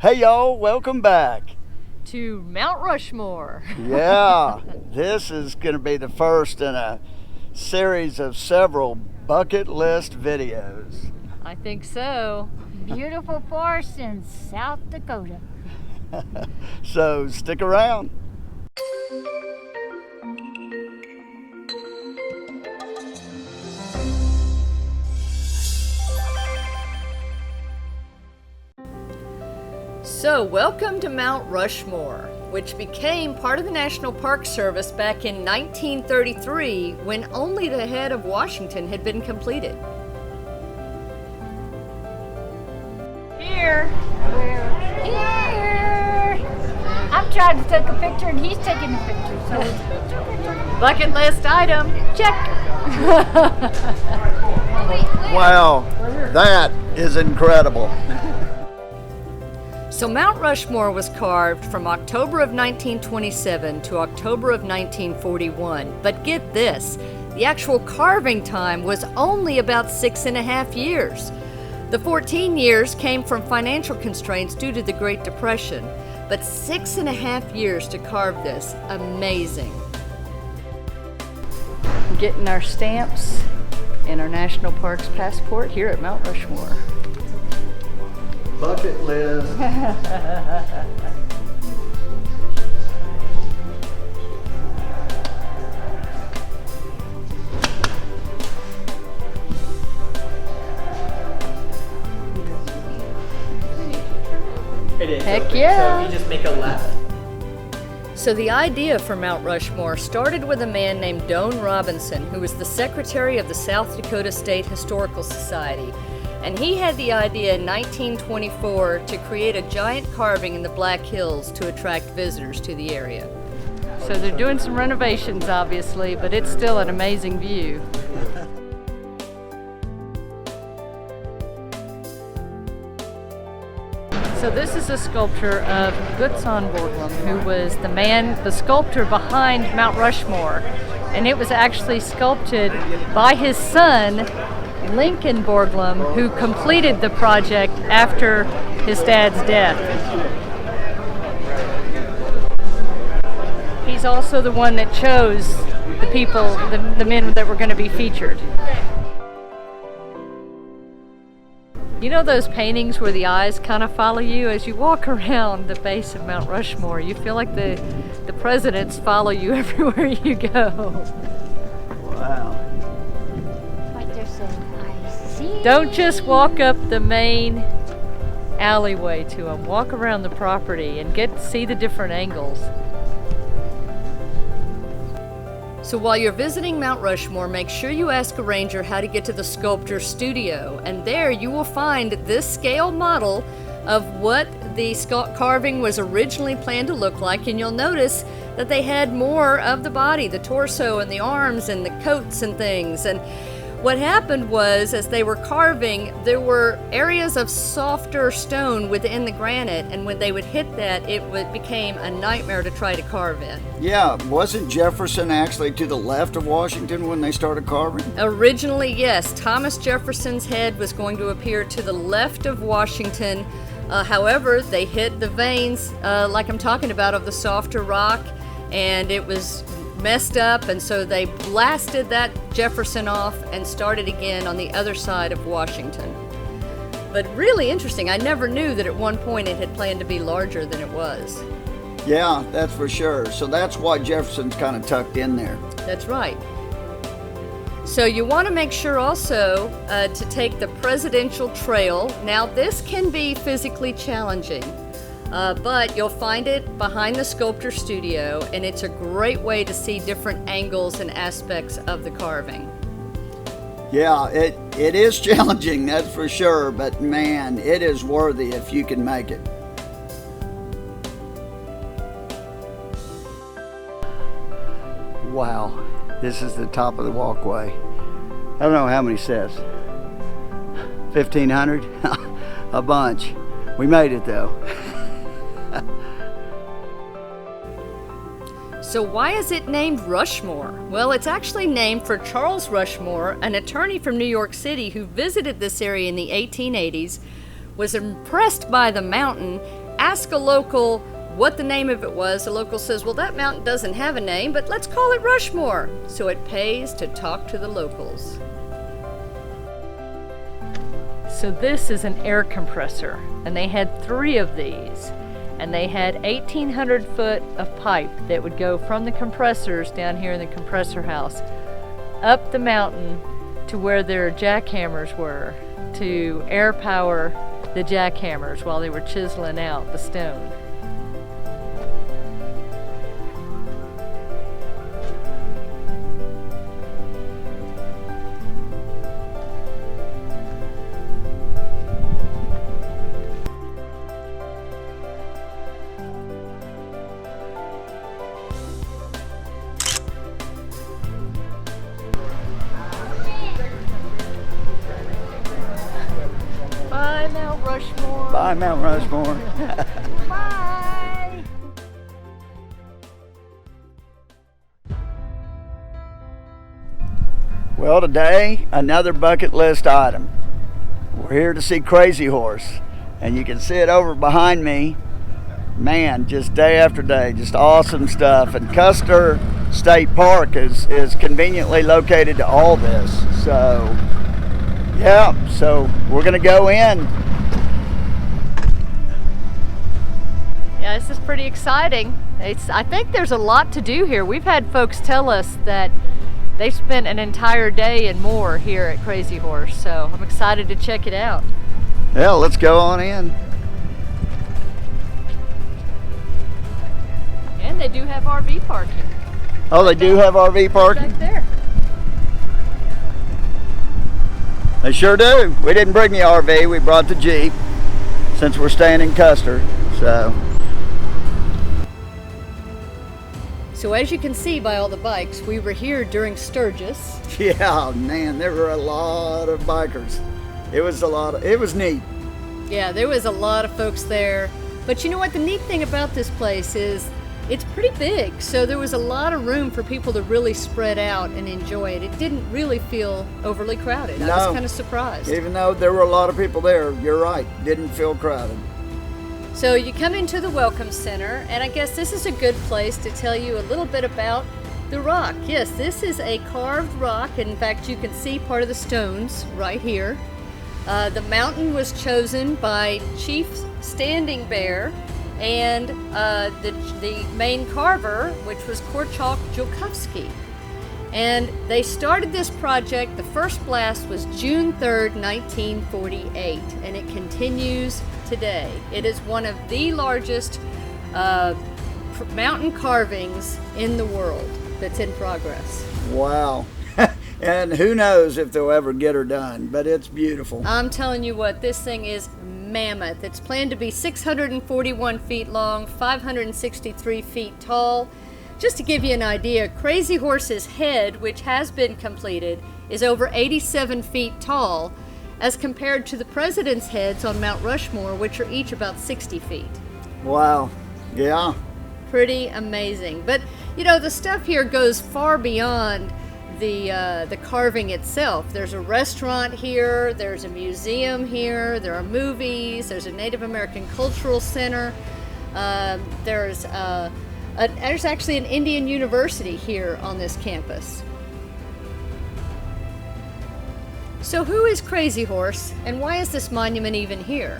Hey y'all, welcome back to Mount Rushmore. Yeah, this is going to be the first in a series of several bucket list videos. I think so. Beautiful forest in South Dakota. So stick around. So welcome to Mount Rushmore, which became part of the National Park Service back in 1933 when only the head of Washington had been completed. Here. We're here. I'm trying to take a picture and he's taking a picture. So it's Bucket list item, check. Wow, that is incredible. So Mount Rushmore was carved from October of 1927 to October of 1941. But get this, the actual carving time was only about 6.5 years. The 14 years came from financial constraints due to the Great Depression. But 6.5 years to carve this, amazing. Getting our stamps and our National Parks passport here at Mount Rushmore. Bucket list. It is. Heck open. yeah. So if you just make a left. So the idea for Mount Rushmore started with a man named Doane Robinson, who was the secretary of the South Dakota State Historical Society. And he had the idea in 1924 to create a giant carving in the Black Hills to attract visitors to the area. So they're doing some renovations, obviously, but it's still an amazing view. So this is a sculpture of Gutzon Borglum, who was the sculptor behind Mount Rushmore. And it was actually sculpted by his son, Lincoln Borglum, who completed the project after his dad's death. He's also the one that chose the people, the men that were going to be featured. You know those paintings where the eyes kind of follow you as you walk around the base of Mount Rushmore? You feel like the presidents follow you everywhere you go. Wow. like they're saying, I see. Don't just walk up the main alleyway to them. Walk around the property and get to see the different angles. So while you're visiting Mount Rushmore, make sure you ask a ranger how to get to the Sculptor studio. And there you will find this scale model of what the carving was originally planned to look like. And you'll notice that they had more of the body, the torso and the arms and the coats and things. And what happened was, as they were carving, there were areas of softer stone within the granite, and when they would hit that, it became a nightmare to try to carve in. Yeah, wasn't Jefferson actually to the left of Washington when they started carving? Originally, yes, Thomas Jefferson's head was going to appear to the left of Washington. However, they hit the veins, like I'm talking about, of the softer rock, and it was messed up, and so they blasted that Jefferson off and started again on the other side of Washington. But really interesting, I never knew that at one point it had planned to be larger than it was. Yeah, that's for sure. So that's why Jefferson's kind of tucked in there. That's right. So you want to make sure also to take the Presidential Trail. Now this can be physically challenging. But you'll find it behind the Sculptor studio, and it's a great way to see different angles and aspects of the carving. Yeah, it is challenging, that's for sure, but man, it is worthy if you can make it. Wow, this is the top of the walkway. I don't know how many steps. 1,500? A bunch. We made it though. So why is it named Rushmore? Well, it's actually named for Charles Rushmore, an attorney from New York City who visited this area in the 1880s, was impressed by the mountain, ask a local what the name of it was, the local says, well, that mountain doesn't have a name, but let's call it Rushmore. So it pays to talk to the locals. So this is an air compressor, and they had 3 of these, and they had 1,800 foot of pipe that would go from the compressors down here in the compressor house up the mountain to where their jackhammers were to air power the jackhammers while they were chiseling out the stone. Bye, Mount Rushmore. Bye, Mount Rushmore. Bye. Well, today, another bucket list item. We're here to see Crazy Horse, and you can see it over behind me. Man, just day after day, just awesome stuff. And Custer State Park is conveniently located to all this. So, yeah, so we're gonna go in. Yeah, this is pretty exciting. I think there's a lot to do here. We've had folks tell us that they spent an entire day and more here at Crazy Horse, so I'm excited to check it out. Yeah, let's go on in. And they do have RV parking. Oh, they do have RV parking? Back there. They sure do. We didn't bring the RV, we brought the Jeep since we're staying in Custer, so. So as you can see by all the bikes, we were here during Sturgis. Yeah, man, there were a lot of bikers. It was neat. Yeah, there was a lot of folks there. But you know what, the neat thing about this place is it's pretty big, so there was a lot of room for people to really spread out and enjoy it. It didn't really feel overly crowded. I was kind of surprised. Even though there were a lot of people there, you're right, didn't feel crowded. So you come into the Welcome Center, and I guess this is a good place to tell you a little bit about the rock. Yes, this is a carved rock. In fact, you can see part of the stones right here. The mountain was chosen by Chief Standing Bear and the main carver, which was Korchak Joukowski. And they started this project, the first blast was June 3rd, 1948, and it continues today. It is one of the largest mountain carvings in the world that's in progress. Wow. And who knows if they'll ever get her done, but it's beautiful. I'm telling you what, this thing is mammoth. It's planned to be 641 feet long, 563 feet tall. Just to give you an idea, Crazy Horse's head, which has been completed, is over 87 feet tall, as compared to the president's heads on Mount Rushmore, which are each about 60 feet. Wow. Yeah. Pretty amazing. But, you know, the stuff here goes far beyond the carving itself. There's a restaurant here, there's a museum here, there are movies, there's a Native American Cultural Center, there's actually an Indian University here on this campus. So who is Crazy Horse, and why is this monument even here?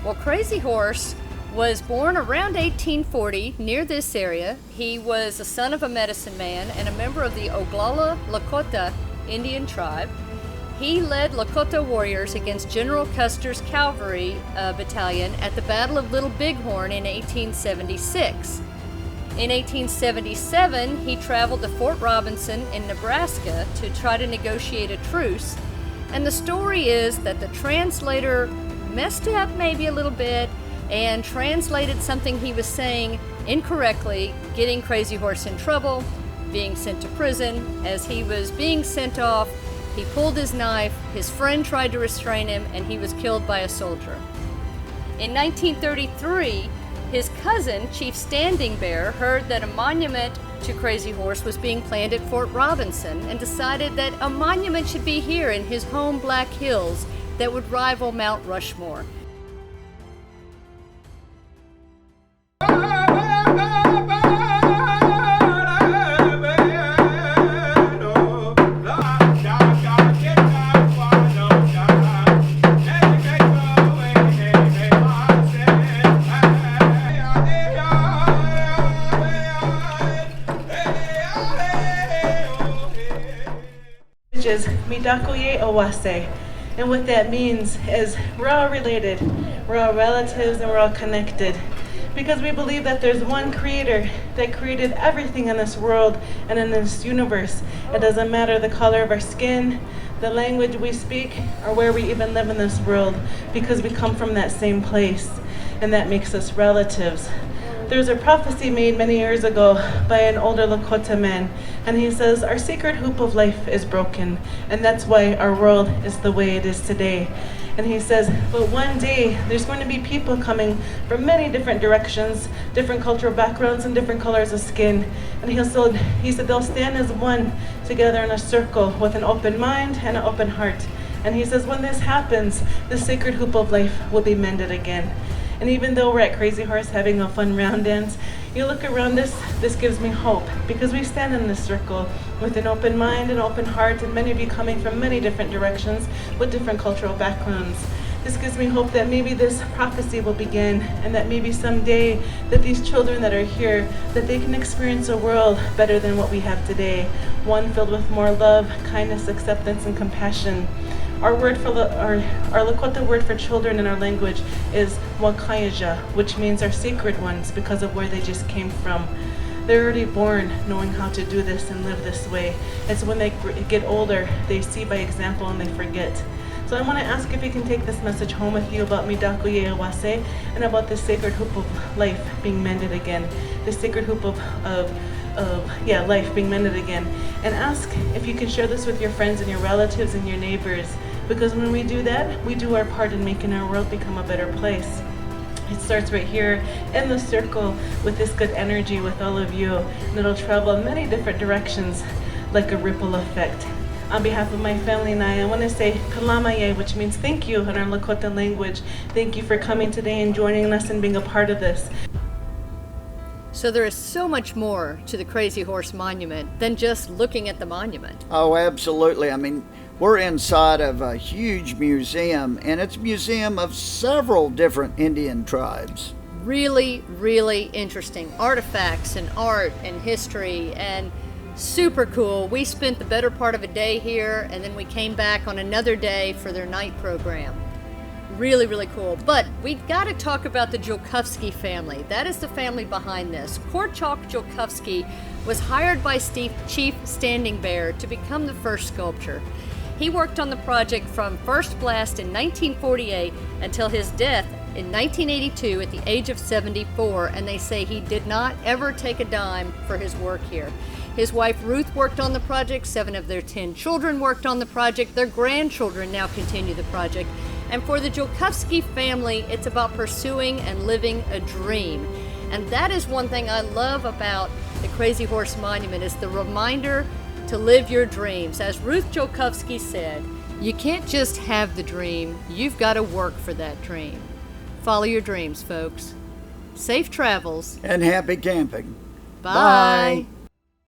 Well, Crazy Horse was born around 1840 near this area. He was the son of a medicine man and a member of the Oglala Lakota Indian tribe. He led Lakota warriors against General Custer's cavalry battalion at the Battle of Little Bighorn in 1876. In 1877, he traveled to Fort Robinson in Nebraska to try to negotiate a truce. And the story is that the translator messed up maybe a little bit and translated something he was saying incorrectly, getting Crazy Horse in trouble, being sent to prison. As he was being sent off, he pulled his knife, his friend tried to restrain him, and he was killed by a soldier. In 1933, his cousin, Chief Standing Bear, heard that a monument to Crazy Horse was being planned at Fort Robinson and decided that a monument should be here in his home Black Hills that would rival Mount Rushmore. Midakuye Owase. And what that means is we're all related, we're all relatives, and we're all connected. Because we believe that there's one creator that created everything in this world and in this universe. It doesn't matter the color of our skin, the language we speak, or where we even live in this world, because we come from that same place, and that makes us relatives. There's a prophecy made many years ago by an older Lakota man, and he says, our sacred hoop of life is broken, and that's why our world is the way it is today. And he says, but one day there's going to be people coming from many different directions, different cultural backgrounds, and different colors of skin. And he said they'll stand as one together in a circle with an open mind and an open heart. And he says when this happens, the sacred hoop of life will be mended again. And even though we're at Crazy Horse having a fun round dance, you look around this gives me hope, because we stand in this circle with an open mind and open heart, and many of you coming from many different directions with different cultural backgrounds. This gives me hope that maybe this prophecy will begin, and that maybe someday that these children that are here, that they can experience a world better than what we have today, one filled with more love, kindness, acceptance, and compassion. Our word for our Lakota word for children in our language is Wakayaja, which means our sacred ones, because of where they just came from. They're already born knowing how to do this and live this way. It's when they get older, they see by example and they forget. So I want to ask if you can take this message home with you about Midakuye Awase and about the sacred hoop of life being mended again. The sacred hoop of life being mended again. And ask if you can share this with your friends and your relatives and your neighbors. Because when we do that, we do our part in making our world become a better place. It starts right here in the circle with this good energy with all of you, and it'll travel in many different directions like a ripple effect. On behalf of my family and I want to say Kalamaye, which means thank you in our Lakota language. Thank you for coming today and joining us and being a part of this. So there is so much more to the Crazy Horse Monument than just looking at the monument. Oh, absolutely. I mean, we're inside of a huge museum, and it's a museum of several different Indian tribes. Really, really interesting artifacts and art and history, and super cool. We spent the better part of a day here, and then we came back on another day for their night program. Really, really cool. But we got to talk about the Jolkowski family. That is the family behind this. Korchak Jolkowski was hired by Chief Standing Bear to become the first sculptor. He worked on the project from first blast in 1948 until his death in 1982 at the age of 74, and they say he did not ever take a dime for his work here. His wife Ruth worked on the project, 7 of their 10 children worked on the project, their grandchildren now continue the project. And for the Jolkowski family, it's about pursuing and living a dream. And that is one thing I love about the Crazy Horse Monument, is the reminder to live your dreams. As Ruth Jolkowski said, you can't just have the dream, you've got to work for that dream. Follow your dreams, folks. Safe travels. And happy camping. Bye.